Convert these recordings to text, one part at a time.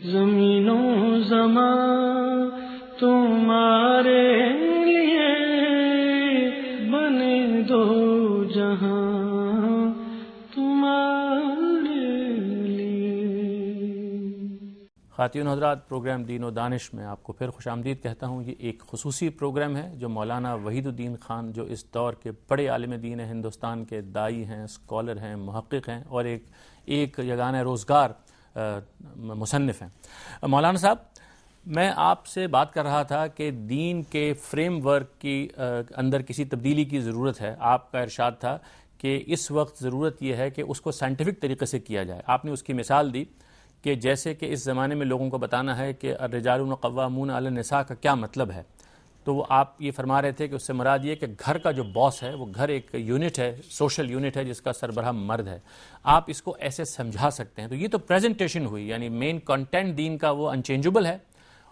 زمین و زمان تمہارے لیے بنے دو جہاں تمہارے لیے۔ خواتین حضرات، پروگرام دین و دانش میں آپ کو پھر خوش آمدید کہتا ہوں۔ یہ ایک خصوصی پروگرام ہے جو مولانا وحید الدین خان، جو اس دور کے بڑے عالم دین ہیں، ہندوستان کے دائی ہیں، اسکالر ہیں، محقق ہیں اور ایک یگانہ روزگار مصنف ہیں۔ مولانا صاحب، میں آپ سے بات کر رہا تھا کہ دین کے فریم ورک کی اندر کسی تبدیلی کی ضرورت ہے۔ آپ کا ارشاد تھا کہ اس وقت ضرورت یہ ہے کہ اس کو سائنٹیفک طریقے سے کیا جائے۔ آپ نے اس کی مثال دی کہ جیسے کہ اس زمانے میں لوگوں کو بتانا ہے کہ الرجال قوامون علی النساء کا کیا مطلب ہے، تو وہ آپ یہ فرما رہے تھے کہ اس سے مراد یہ کہ گھر کا جو باس ہے وہ گھر ایک یونٹ ہے، سوشل یونٹ ہے جس کا سربراہ مرد ہے۔ آپ اس کو ایسے سمجھا سکتے ہیں۔ تو یہ تو پریزنٹیشن ہوئی، یعنی مین کنٹینٹ دین کا وہ انچینجبل ہے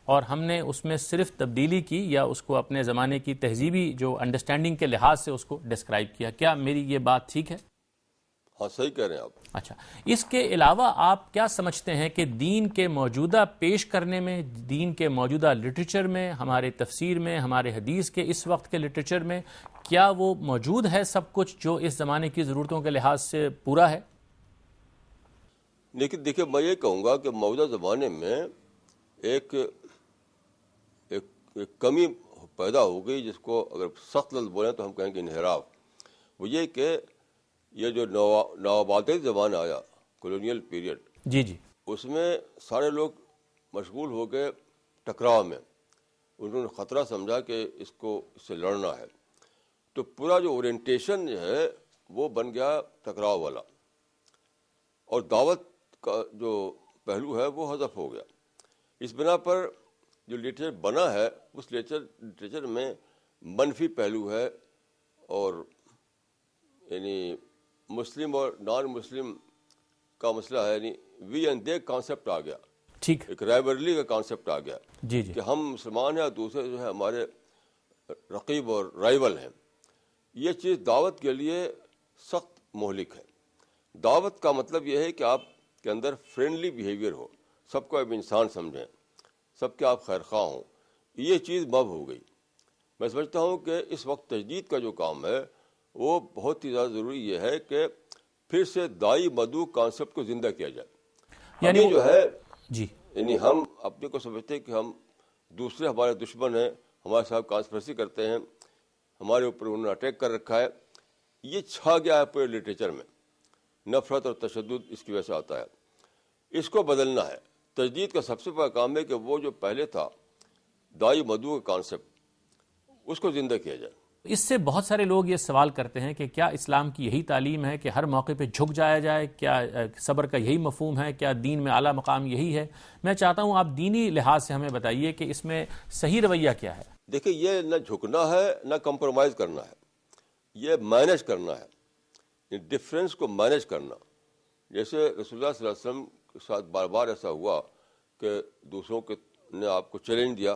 اور ہم نے اس میں صرف تبدیلی کی یا اس کو اپنے زمانے کی تہذیبی جو انڈرسٹینڈنگ کے لحاظ سے اس کو ڈسکرائب کیا۔ کیا میری یہ بات ٹھیک ہے؟ ہاں، صحیح کہہ رہے ہیں آپ۔ اچھا، اس کے علاوہ آپ کیا سمجھتے ہیں کہ دین کے موجودہ پیش کرنے میں، دین کے موجودہ لٹریچر میں، ہمارے تفسیر میں، ہمارے حدیث کے اس وقت کے لٹریچر میں، کیا وہ موجود ہے سب کچھ جو اس زمانے کی ضرورتوں کے لحاظ سے پورا ہے؟ لیکن دیکھیے، میں یہ کہوں گا کہ موجودہ زمانے میں ایک کمی پیدا ہو گئی، جس کو اگر سخت لفظ بولیں تو ہم کہیں گے انحراف۔ وہ یہ کہ یہ جو نوآبادی زمانہ آیا، کولونیل پیریڈ، جی، اس میں سارے لوگ مشغول ہو گئے ٹکراؤ میں۔ انہوں نے خطرہ سمجھا کہ اس سے لڑنا ہے، تو پورا جو اورینٹیشن ہے وہ بن گیا ٹکراؤ والا، اور دعوت کا جو پہلو ہے وہ حذف ہو گیا۔ اس بنا پر جو لٹریچر بنا ہے، اس لٹریچر میں منفی پہلو ہے، اور یعنی مسلم اور نان مسلم کا مسئلہ ہے، یعنی وی اینڈ دے کانسیپٹ آ گیا، ٹھیک، ایک رائیولری کا کانسیپٹ آ گیا، جی کہ ہم مسلمان ہیں اور دوسرے جو ہے ہمارے رقیب اور رائیول ہیں۔ یہ چیز دعوت کے لیے سخت مہلک ہے۔ دعوت کا مطلب یہ ہے کہ آپ کے اندر فرینڈلی بیہیویئر ہو، سب کو آپ انسان سمجھیں، سب کے آپ خیر خواہ ہوں۔ یہ چیز مب ہو گئی۔ میں سمجھتا ہوں کہ اس وقت تجدید کا جو کام ہے وہ بہت ہی زیادہ ضروری یہ ہے کہ پھر سے دائی مدعو کانسیپٹ کو زندہ کیا جائے۔ یعنی جو ہے جی، یعنی ہم اپنے کو سمجھتے ہیں کہ ہم دوسرے ہمارے دشمن ہیں، ہمارے ساتھ کانسپریسی کرتے ہیں، ہمارے اوپر انہوں نے اٹیک کر رکھا ہے۔ یہ چھا گیا ہے پورے لٹریچر میں، نفرت اور تشدد اس کی وجہ سے آتا ہے۔ اس کو بدلنا ہے۔ تجدید کا سب سے بڑا کام ہے کہ وہ جو پہلے تھا دائی مدعو کا کانسیپٹ، اس کو زندہ کیا جائے۔ اس سے بہت سارے لوگ یہ سوال کرتے ہیں کہ کیا اسلام کی یہی تعلیم ہے کہ ہر موقع پہ جھک جایا جائے؟ کیا صبر کا یہی مفہوم ہے؟ کیا دین میں اعلیٰ مقام یہی ہے؟ میں چاہتا ہوں آپ دینی لحاظ سے ہمیں بتائیے کہ اس میں صحیح رویہ کیا ہے؟ دیکھیں، یہ نہ جھکنا ہے نہ کمپرومائز کرنا ہے، یہ مینیج کرنا ہے، ڈفرینس کو مینیج کرنا۔ جیسے رسول اللہ صلی اللہ علیہ وسلم کے ساتھ بار بار ایسا ہوا کہ دوسروں نے آپ کو چیلنج دیا،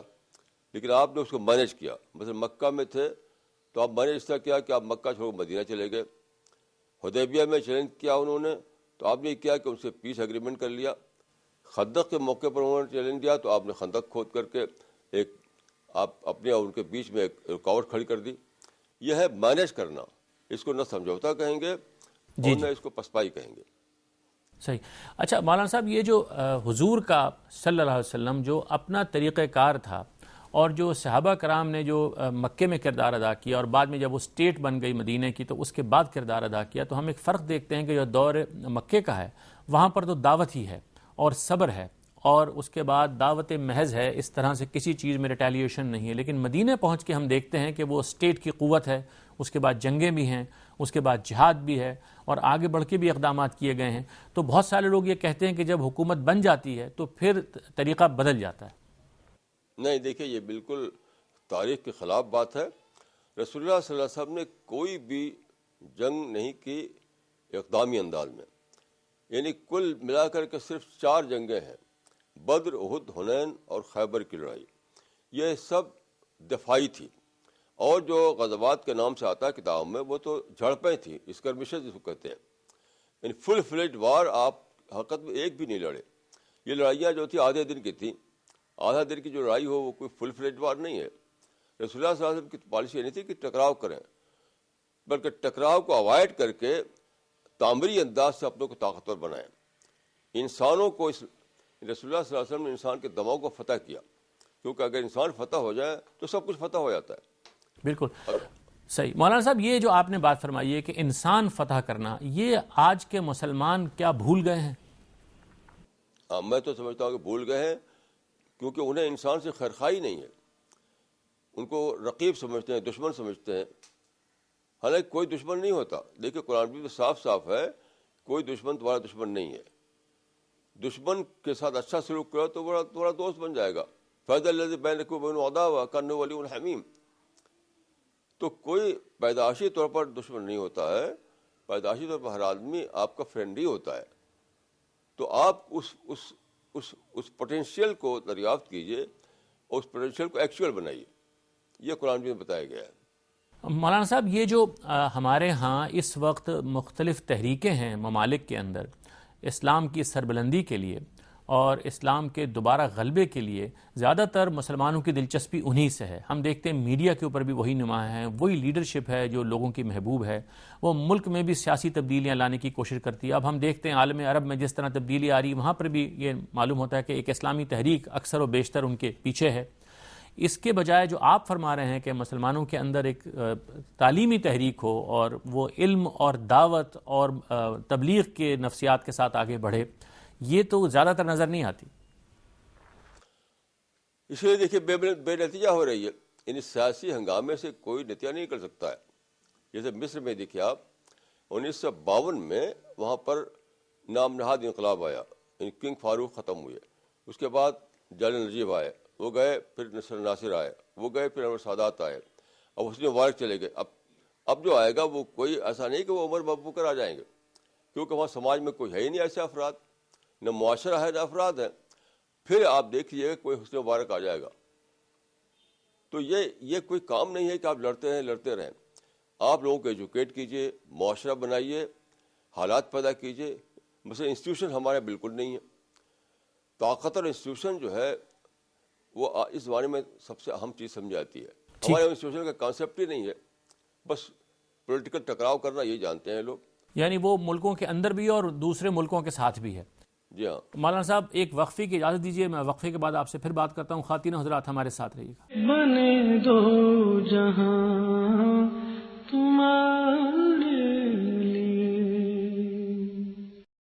لیکن آپ نے اس کو مینیج کیا۔ مثلا مکہ میں تھے تو آپ مینیج اس طرح کیا کہ آپ مکہ چھوڑ مدینہ چلے گئے۔ حدیبیہ میں چیلنج کیا انہوں نے، تو آپ نے کیا کہ ان سے پیس ایگریمنٹ کر لیا۔ خندق کے موقع پر انہوں نے چیلنج دیا تو آپ نے خندق کھود کر کے آپ اپنے اور ان کے بیچ میں ایک رکاوٹ کھڑی کر دی۔ یہ ہے مینیج کرنا۔ اس کو نہ سمجھوتا کہیں گے اور نہ اس کو پسپائی کہیں گے۔ صحیح۔ اچھا مولانا صاحب، یہ جو حضور کا صلی اللہ علیہ وسلم جو اپنا طریقہ کار تھا، اور جو صحابہ کرام نے جو مکے میں کردار ادا کیا اور بعد میں جب وہ اسٹیٹ بن گئی مدینہ کی تو اس کے بعد کردار ادا کیا، تو ہم ایک فرق دیکھتے ہیں کہ جو دور مکے کا ہے وہاں پر تو دعوت ہی ہے اور صبر ہے، اور اس کے بعد دعوت محض ہے، اس طرح سے کسی چیز میں ریٹیلیشن نہیں ہے۔ لیکن مدینہ پہنچ کے ہم دیکھتے ہیں کہ وہ اسٹیٹ کی قوت ہے، اس کے بعد جنگیں بھی ہیں، اس کے بعد جہاد بھی ہے، اور آگے بڑھ کے بھی اقدامات کیے گئے ہیں۔ تو بہت سارے لوگ یہ کہتے ہیں کہ جب حکومت بن جاتی ہے تو پھر طریقہ بدل جاتا ہے۔ نہیں، دیکھیے، یہ بالکل تاریخ کے خلاف بات ہے۔ رسول اللہ صلی اللہ علیہ وسلم نے کوئی بھی جنگ نہیں کی اقدامی انداز میں، یعنی کل ملا کر کے صرف 4 جنگیں ہیں، بدر، احد، حنین اور خیبر کی لڑائی۔ یہ سب دفاعی تھی، اور جو غزوات کے نام سے آتا ہے کتابوں میں وہ تو جھڑپیں تھیں، اسکرمشز جس کو کہتے ہیں، یعنی فل فلیج وار آپ حقیقت میں ایک بھی نہیں لڑے۔ یہ لڑائیاں جو تھی آدھے دن کی تھیں. آدھا دن کی جو لڑائی ہو وہ کوئی فل فلیج وار نہیں ہے. رسول اللہ صلی اللہ علیہ وسلم کی پالیسی یہ نہیں تھی کہ ٹکراؤ کریں، بلکہ ٹکراؤ کو اوائڈ کر کے تعمیری انداز سے اپنے کو طاقتور بنائیں. انسانوں کو رسول اللہ صلی اللہ علیہ وسلم نے انسان کے دماغ کو فتح کیا، کیونکہ اگر انسان فتح ہو جائے تو سب کچھ فتح ہو جاتا ہے. بالکل صحیح. مولانا صاحب یہ جو آپ نے بات فرمائی ہے کہ انسان فتح کرنا، یہ آج کے مسلمان کیا بھول گئے ہیں؟ میں تو سمجھتا ہوں کہ بھول گئے ہیں، کیونکہ انہیں انسان سے خیرخواہی نہیں ہے. ان کو رقیب سمجھتے ہیں، دشمن سمجھتے ہیں. حالانکہ کوئی دشمن نہیں ہوتا. دیکھیے قرآن میں صاف صاف ہے، کوئی دشمن تمہارا دشمن نہیں ہے. دشمن کے ساتھ اچھا سلوک کرو تو وہ تمہارا دوست بن جائے گا. فیض الذی بینکم وبین عداوۃ کأنہ ولی حمیم. تو کوئی پیدائشی طور پر دشمن نہیں ہوتا ہے. پیدائشی طور پر ہر آدمی آپ کا فرینڈ ہی ہوتا ہے. تو آپ اس پوٹینشیل کو دریافت کیجئے اور اس پوٹینشیل کو ایکچوئل بنائیے. یہ قرآن میں بتایا گیا ہے. مولانا صاحب یہ جو ہمارے ہاں اس وقت مختلف تحریکیں ہیں ممالک کے اندر اسلام کی سربلندی کے لیے اور اسلام کے دوبارہ غلبے کے لیے، زیادہ تر مسلمانوں کی دلچسپی انہی سے ہے. ہم دیکھتے ہیں میڈیا کے اوپر بھی وہی نمایاں ہیں، وہی لیڈرشپ ہے جو لوگوں کی محبوب ہے. وہ ملک میں بھی سیاسی تبدیلیاں لانے کی کوشش کرتی ہے. اب ہم دیکھتے ہیں عالم عرب میں جس طرح تبدیلی آ رہی ہے، وہاں پر بھی یہ معلوم ہوتا ہے کہ ایک اسلامی تحریک اکثر و بیشتر ان کے پیچھے ہے. اس کے بجائے جو آپ فرما رہے ہیں کہ مسلمانوں کے اندر ایک تعلیمی تحریک ہو اور وہ علم اور دعوت اور تبلیغ کے نفسیات کے ساتھ آگے بڑھے، یہ تو زیادہ تر نظر نہیں آتی. اس لیے دیکھیے بے نتیجہ ہو رہی ہے. یعنی سیاسی ہنگامے سے کوئی نتیجہ نہیں نکل سکتا ہے. جیسے مصر میں دیکھیے آپ 1952 میں وہاں پر نام نہاد انقلاب آیا، یعنی کنگ فاروق ختم ہوئے. اس کے بعد جنرل نجیب آئے، وہ گئے. پھر ناصر آئے، وہ گئے. پھر انور سادات آئے. اب حسنی مبارک چلے گئے. اب جو آئے گا وہ کوئی ایسا نہیں کہ وہ عمر ابوبکر آ جائیں گے، کیونکہ وہاں سماج میں کوئی ہے ہی نہیں ایسے افراد، نہ معاشرہ ہے نہ افراد ہیں. پھر آپ دیکھ لیجیے گا کوئی حسنی مبارک آ جائے گا. تو یہ کوئی کام نہیں ہے کہ آپ لڑتے رہیں. آپ لوگوں کو ایجوکیٹ کیجیے، معاشرہ بنائیے، حالات پیدا کیجیے. مثلا انسٹیٹیوشن ہمارے بالکل نہیں ہے. طاقتور انسٹیٹیوشن جو ہے وہ اس زمانے میں سب سے اہم چیز سمجھی جاتی ہے. ہمارے انسٹیٹیوشن کا کانسیپٹ ہی نہیں ہے. بس پولیٹیکل ٹکراؤ کرنا یہی جانتے ہیں لوگ. یعنی وہ ملکوں کے اندر بھی اور دوسرے ملکوں کے ساتھ بھی ہے. جی ہاں. مولانا صاحب ایک وقفے کی اجازت دیجیے، میں وقفے کے بعد آپ سے پھر بات کرتا ہوں. خواتین و حضرات ہمارے ساتھ رہیے گا. بنے دو جہاں تمہارے